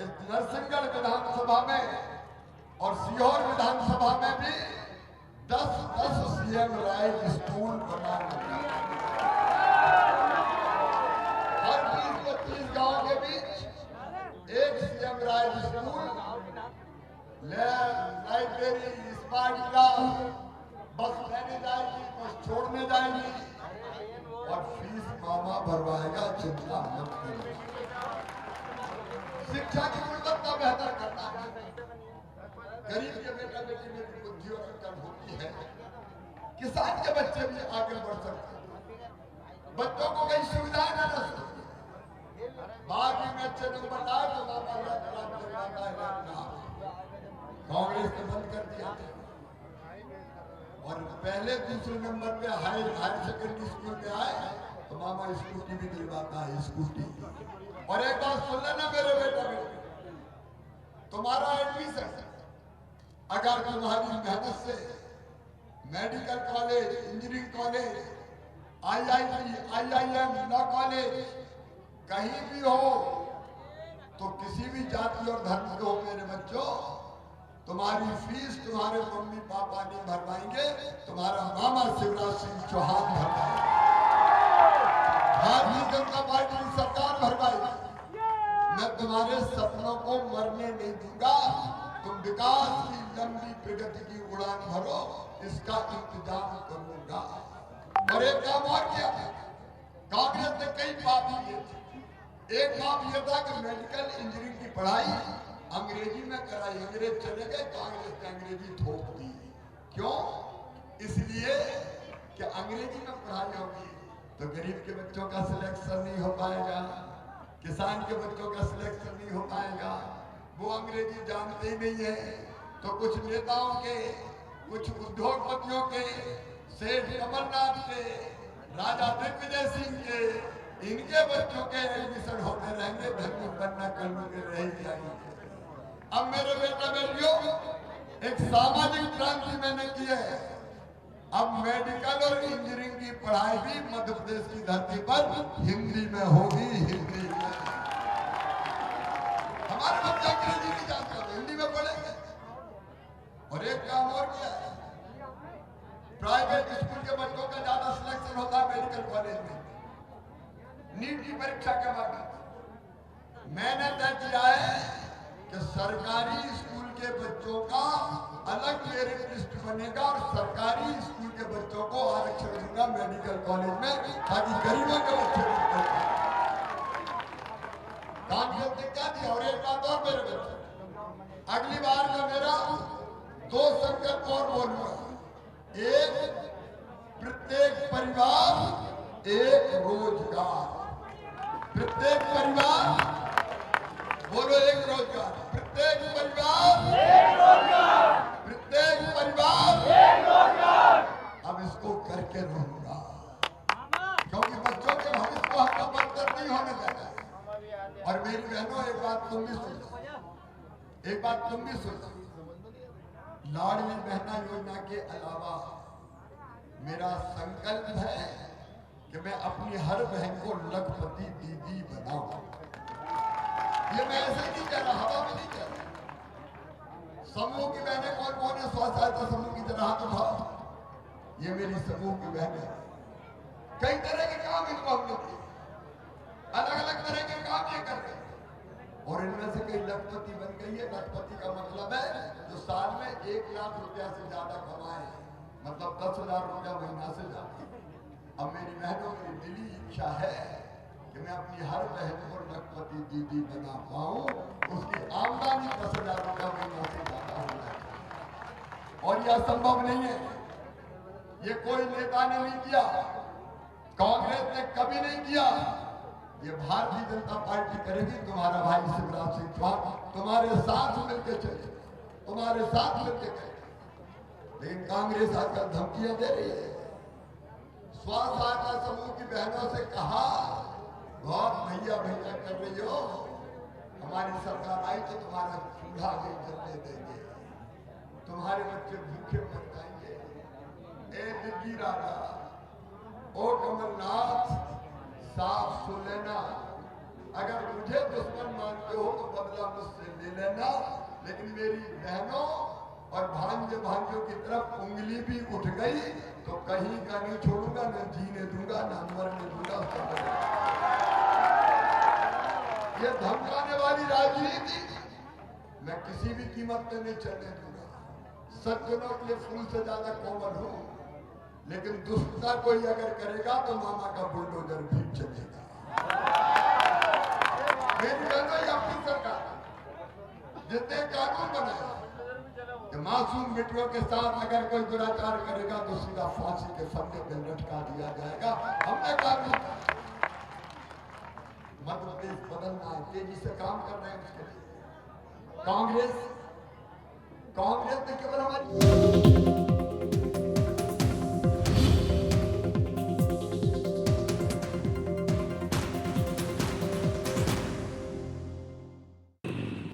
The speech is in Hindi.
इस नरसिंहगढ़ विधानसभा में और सीहोर विधानसभा में भी 10-10 सीएम राइज स्कूल बनाने हर 20-25 गांव के बीच एक CM rise school, library, smart class, बस लेने जाएगी, बस छोड़ने जाएगी और फीस मामा भरवाएगा, चिंता मत करो। शिक्षा की गुणवत्ता बेहतर करना है। गरीब के बेटा बेटी में भी बुद्धि और अक्ल होती है, किसान के बच्चे भी आगे बढ़ सकते हैं, बच्चों को कई सुविधाएं न रह सकती। बारहवीं में अच्छे नंबर लाए तो मामा कांग्रेस ने बंद कर दिया और पहले दूसरे नंबर पे हायर सेकेंडरी स्कूल में आए तो मामा स्कूटी भी दिलवाता है, स्कूटी। और एक बात सुन लेना मेरे बेटा बेटी, तुम्हारा एडमिशन अगर तुम्हारी मेहनत से medical college, engineering college, IIT, IIM, law college कहीं भी हो तो किसी भी जाति और धर्म के हो मेरे बच्चों, तुम्हारी फीस तुम्हारे मम्मी पापा नहीं भरवाएंगे, तुम्हारा मामा शिवराज सिंह चौहान भरवाएंगे, भारतीय जनता पार्टी की सरकार भरवाएगी। मैं तुम्हारे सपनों को मरने नहीं दूंगा, तुम विकास की लंबी प्रगति की उड़ान भरो, इसका इंतजाम करूंगा। और एक काम और किया, कांग्रेस ने कई पाप किए थे। एक पाप यह था कि मेडिकल इंजीनियरिंग की पढ़ाई अंग्रेजी में कराई, अंग्रेज चले गए, कांग्रेस ने अंग्रेजी थोप दी। क्यों? इसलिए कि अंग्रेजी में पढ़ाई होगी तो गरीब के बच्चों का सिलेक्शन नहीं हो पाएगा, किसान के बच्चों का सिलेक्शन नहीं हो पाएगा, वो अंग्रेजी जानते ही नहीं है। तो कुछ नेताओं के, कुछ उद्योगपतियों के, सेठ कमलनाथ के, राजा दिग्विजय सिंह के, इनके बच्चों के एडमिशन होते रहेंगे, धर्म बनना कर्म के रह जाएंगे। अब मेरे बेटा बेटियों, एक सामाजिक क्रांति मैंने की है। अब मेडिकल और इंजीनियरिंग की पढ़ाई भी मध्य प्रदेश की धरती पर हिंदी में होगी, हिंदी में। हमारे बच्चे अंग्रेजी नहीं जानते तो हिंदी में पढ़ेंगे। और एक काम और किया है, प्राइवेट स्कूल के बच्चों का ज्यादा सिलेक्शन होता है मेडिकल कॉलेज में, नीट की परीक्षा के बाद। मैंने तय किया है कि सरकारी स्कूल के बच्चों का अलग मेरिट लिस्ट बनेगा और सरकारी स्कूल के बच्चों को आरक्षण दूंगा मेडिकल कॉलेज में, ताकि गरीबों के बच्चे कांग्रेस ने क्या दिया। और एक बात और मेरे बच्चे, अगली बार का मेरा 2 संकल्प और बोलूंगा। एक, प्रत्येक परिवार एक रोजगार, प्रत्येक परिवार, बोलो एक रोजगार, प्रत्येक परिवार एक रोजगार, प्रत्येक परिवार एक रोजगार। अब इसको करके रहूंगा, क्योंकि बच्चों के भविष्य को हमको बर्बाद नहीं होने देना। और मेरी बहनों, एक बात तुम भी सुनो, एक बात तुम भी सुनो, लाडली बहना योजना के अलावा मेरा संकल्प है कि मैं अपनी हर बहन को लखपति दीदी बनाऊं। ये मैं ऐसे नहीं कह रहा, हवा में नहीं कह रहा। समूह की बहनें कौन कौन है? स्व सहायता समूह की तरह हाथ उठाओ। ये मेरी समूह की बहन है। कई तरह के काम इनको हमने किए, अलग अलग तरह के काम ये कर रहे हैं और इनमें से कई लखपति बन गई है। लखपति का मतलब है जो साल में 1 लाख रुपया से ज्यादा कमाए, मतलब 10,000 रुपया महीना से ज्यादा। अब मेरी बहनों की दिली इच्छा है कि मैं अपनी हर बहन को लखपति दीदी बना पाऊं, उसकी आमदनी 10,000 रुपया महीना से ज्यादा होना चाहिए। और यह संभव नहीं है, ये कोई नेता ने नहीं किया, कांग्रेस ने कभी नहीं किया, ये भारतीय जनता पार्टी करेगी। तुम्हारा भाई शिवराज सिंह चौहान तुम्हारे साथ मिलकर चले, तुम्हारे साथ मिलकर करेगी। लेकिन कांग्रेस आजकल धमकियां दे रही है। स्व सहायता समूह की बहनों से कहा, बहुत भैया भैया कर रही हो, हमारी सरकार आई तो तुम्हारा चूल्हा नहीं जलने देंगे, तुम्हारे बच्चे भूखे मर जाएंगे। ए दिल्ली राजा, ओ कमलनाथ, साफ सुन लेना, अगर मुझे दुश्मन मानते हो तो बदला मुझसे ले लेना, लेकिन मेरी बहनों और भांजियों की तरफ उंगली भी उठ गई तो कहीं का नहीं छोड़ूंगा, न जीने दूंगा, न मरने दूंगा। ये धमकाने वाली राजनीति मैं किसी भी कीमत पे नहीं चलने दूंगा। सज्जनों के लिए फूल से ज्यादा कोमल हूं, लेकिन दुष्टता कोई अगर करेगा तो मामा का बुलडोजर भी चलेगा। मेरी बहनों, ये अपनी सरकार जितने कानून बनाए कि मासूम बेटियों के साथ अगर कोई दुराचार करेगा तो सीधा फांसी के फंदे पे लटका दिया जाएगा। हमने कानून मध्य प्रदेश बदलना है, तेजी से काम कर रहे हैं उसके लिए। कांग्रेस ने केवल हमारी